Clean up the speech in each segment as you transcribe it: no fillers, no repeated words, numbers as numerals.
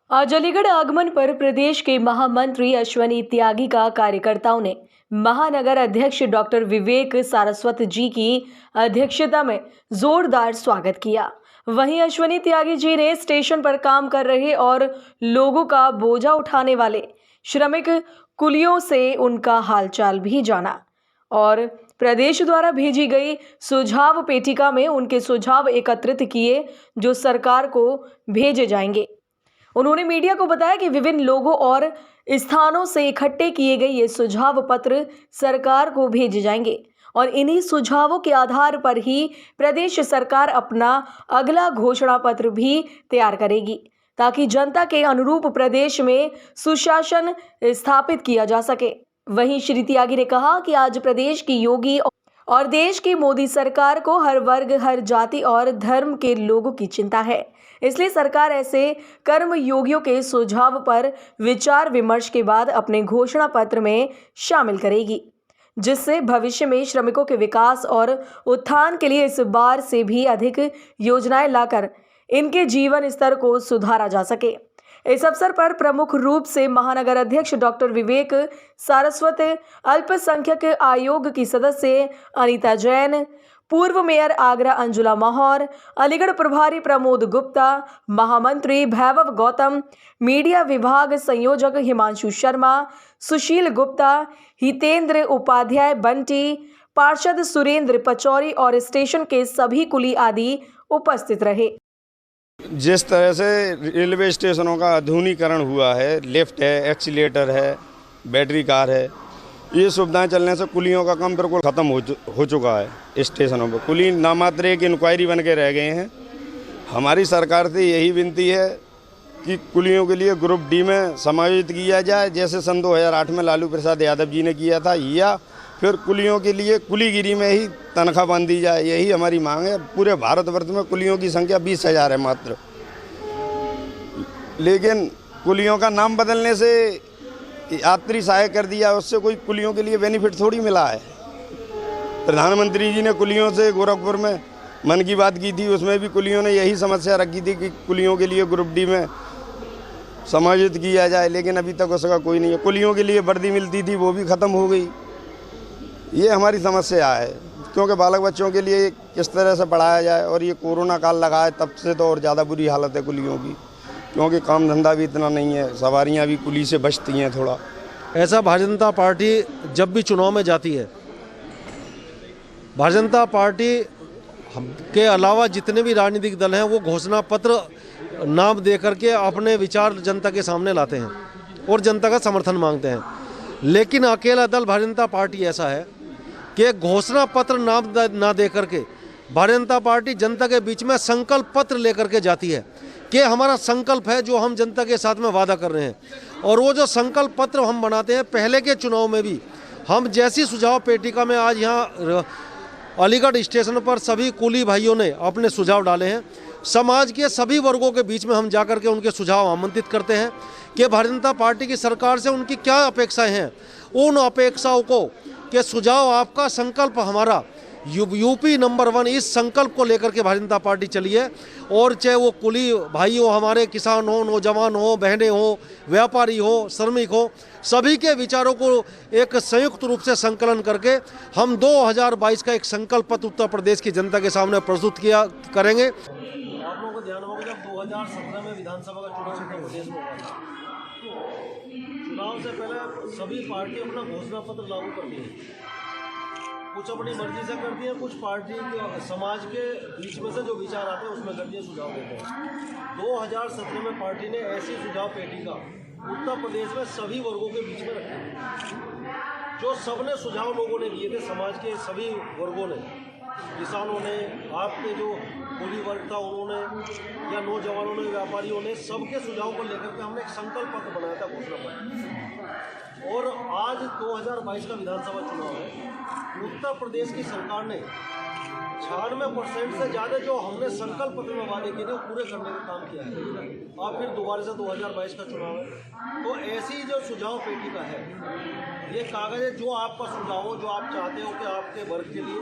आज अलीगढ़ आगमन पर प्रदेश के महामंत्री अश्वनी त्यागी का कार्यकर्ताओं ने महानगर अध्यक्ष डॉक्टर विवेक सारस्वत जी की अध्यक्षता में जोरदार स्वागत किया। वहीं अश्वनी त्यागी जी ने स्टेशन पर काम कर रहे और लोगों का बोझा उठाने वाले श्रमिक कुलियों से उनका हालचाल भी जाना और प्रदेश द्वारा भेजी गई सुझाव पेटिका में उनके सुझाव एकत्रित किए जो सरकार को भेजे जाएंगे। उन्होंने मीडिया को बताया कि विभिन्न लोगों और स्थानों से इकट्ठे किए गए ये सुझाव पत्र सरकार को भेजे जाएंगे और इन्हीं सुझावों के आधार पर ही प्रदेश सरकार अपना अगला घोषणा पत्र भी तैयार करेगी ताकि जनता के अनुरूप प्रदेश में सुशासन स्थापित किया जा सके। वहीं श्री त्यागी ने कहा कि आज प्रदेश की योगी और देश की मोदी सरकार को हर वर्ग, हर जाति और धर्म के लोगों की चिंता है, इसलिए सरकार ऐसे कर्म योगियों के सुझाव पर विचार विमर्श के बाद अपने घोषणा पत्र में शामिल करेगी, जिससे भविष्य में श्रमिकों के विकास और उत्थान के लिए इस बार से भी अधिक योजनाएं लाकर इनके जीवन स्तर को सुधारा जा सके। इस अवसर पर प्रमुख रूप से महानगर अध्यक्ष डॉक्टर विवेक सारस्वत, अल्पसंख्यक आयोग की सदस्य अनीता जैन, पूर्व मेयर आगरा अंजुला महौर, अलीगढ़ प्रभारी प्रमोद गुप्ता, महामंत्री भैभव गौतम, मीडिया विभाग संयोजक हिमांशु शर्मा, सुशील गुप्ता, हितेंद्र उपाध्याय, बंटी, पार्षद सुरेंद्र पचौरी और स्टेशन के सभी कुली आदि उपस्थित रहे। जिस तरह से रेलवे स्टेशनों का आधुनिकीकरण हुआ है, लिफ्ट है, एक्सीलेटर है, बैटरी कार है, ये सुविधाएं चलने से कुलियों का काम बिल्कुल ख़त्म हो चुका है। स्टेशनों पर कुली नामात्र एक इंक्वायरी बन के रह गए हैं। हमारी सरकार से यही विनती है कि कुलियों के लिए ग्रुप डी में समायोजित किया जाए, जैसे सन 2008 में लालू प्रसाद यादव जी ने किया था, या फिर कुलियों के लिए कुलीगिरी में ही तनख्वाह बांधी जाए। यही हमारी मांग है। पूरे भारतवर्ष में कुलियों की संख्या 20,000 है मात्र, लेकिन कुलियों का नाम बदलने से यात्री सहायक कर दिया, उससे कोई कुलियों के लिए बेनिफिट थोड़ी मिला है। प्रधानमंत्री जी ने कुलियों से गोरखपुर में मन की बात की थी, उसमें भी कुलियों ने यही समस्या रखी थी कि कुलियों के लिए ग्रुप डी में समायोजित किया जाए, लेकिन अभी तक उसका कोई नहीं है। कुलियों के लिए वर्दी मिलती थी, वो भी ख़त्म हो गई। ये हमारी समस्या है, क्योंकि बालक बच्चों के लिए किस तरह से पढ़ाया जाए, और ये कोरोना काल लगा है तब से तो और ज़्यादा बुरी हालत है कुलियों की, क्योंकि काम धंधा भी इतना नहीं है, सवारियां भी कुली से बचती हैं थोड़ा। ऐसा भारतीय जनता पार्टी जब भी चुनाव में जाती है, भारतीय जनता पार्टी के अलावा जितने भी राजनीतिक दल हैं वो घोषणा पत्र नाम दे करके अपने विचार जनता के सामने लाते हैं और जनता का समर्थन मांगते हैं। लेकिन अकेला दल भारतीय जनता पार्टी ऐसा है कि घोषणा पत्र नाम ना दे करके भारतीय जनता पार्टी जनता के बीच में संकल्प पत्र लेकर के जाती है कि हमारा संकल्प है जो हम जनता के साथ में वादा कर रहे हैं। और वो जो संकल्प पत्र हम बनाते हैं, पहले के चुनाव में भी हम जैसी सुझाव पेटिका में आज यहाँ अलीगढ़ स्टेशन पर सभी कुली भाइयों ने अपने सुझाव डाले हैं। समाज के सभी वर्गों के बीच में हम जाकर के उनके सुझाव आमंत्रित करते हैं कि भारतीय जनता पार्टी की सरकार से उनकी क्या अपेक्षाएं हैं। उन अपेक्षाओं को कि सुझाव आपका, संकल्प हमारा, यूपी नंबर 1, इस संकल्प को लेकर के भारतीय जनता पार्टी चली है। और चाहे वो कुली भाई हो, हमारे किसान हो, नौजवान हो, बहनें हो, व्यापारी हो, श्रमिक हो, सभी के विचारों को एक संयुक्त रूप से संकलन करके हम 2022 का एक संकल्प पत्र उत्तर प्रदेश की जनता के सामने प्रस्तुत करेंगे। आप लोगों को ध्यान होगा जब 2017 में विधानसभा का चुनाव उत्तर प्रदेश में हुआ था, चुनाव से पहले सभी पार्टी अपना घोषणा पत्र लागू कर दिए। कुछ अपनी मर्जी से करती है, कुछ पार्टी समाज के बीच में से जो विचार आते हैं उसमें करती है, सुझाव देते हैं। 2017 में पार्टी ने ऐसी सुझाव पेटिका उत्तर प्रदेश में सभी वर्गों के बीच में रखी, जो सबने सुझाव लोगों ने दिए थे, समाज के सभी वर्गों ने, किसानों ने, आपके जो कुली वर्ग था उन्होंने, या नौजवानों ने, व्यापारियों ने, सबके सुझाव को लेकर के हमने एक संकल्प पत्र बनाया था, घोषणा पत्र। और आज 2022 का विधानसभा चुनाव है, उत्तर प्रदेश की सरकार ने 96% से ज़्यादा जो हमने संकल्प पत्र में वादे किए थे वो पूरे करने का काम किया है। अब फिर दोबारा से 2022 का चुनाव है, तो ऐसी जो सुझाव पेटिका है, ये कागज़ है, जो आपका सुझाव हो, जो आप चाहते हो कि आपके वर्ग के लिए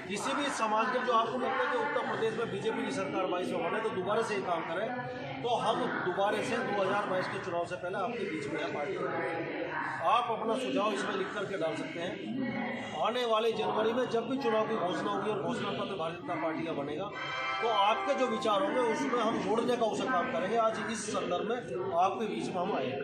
किसी भी समाज के जो आपको लगता है कि उत्तर प्रदेश में बीजेपी की सरकार 22 में बने तो दोबारा से ये काम करें, तो हम दोबारा से 2022 के चुनाव से पहले आपके बीच में है पार्टी। आप अपना सुझाव इसमें लिख करके डाल सकते हैं। आने वाले जनवरी में जब भी चुनाव की घोषणा होगी और घोषणा पत्र भारतीय जनता पार्टी का बनेगा, तो आपके जो विचार होंगे उसमें हम जोड़ने का अवसर काम करेंगे। आज इस संदर्भ में आपके बीच में हम आए हैं।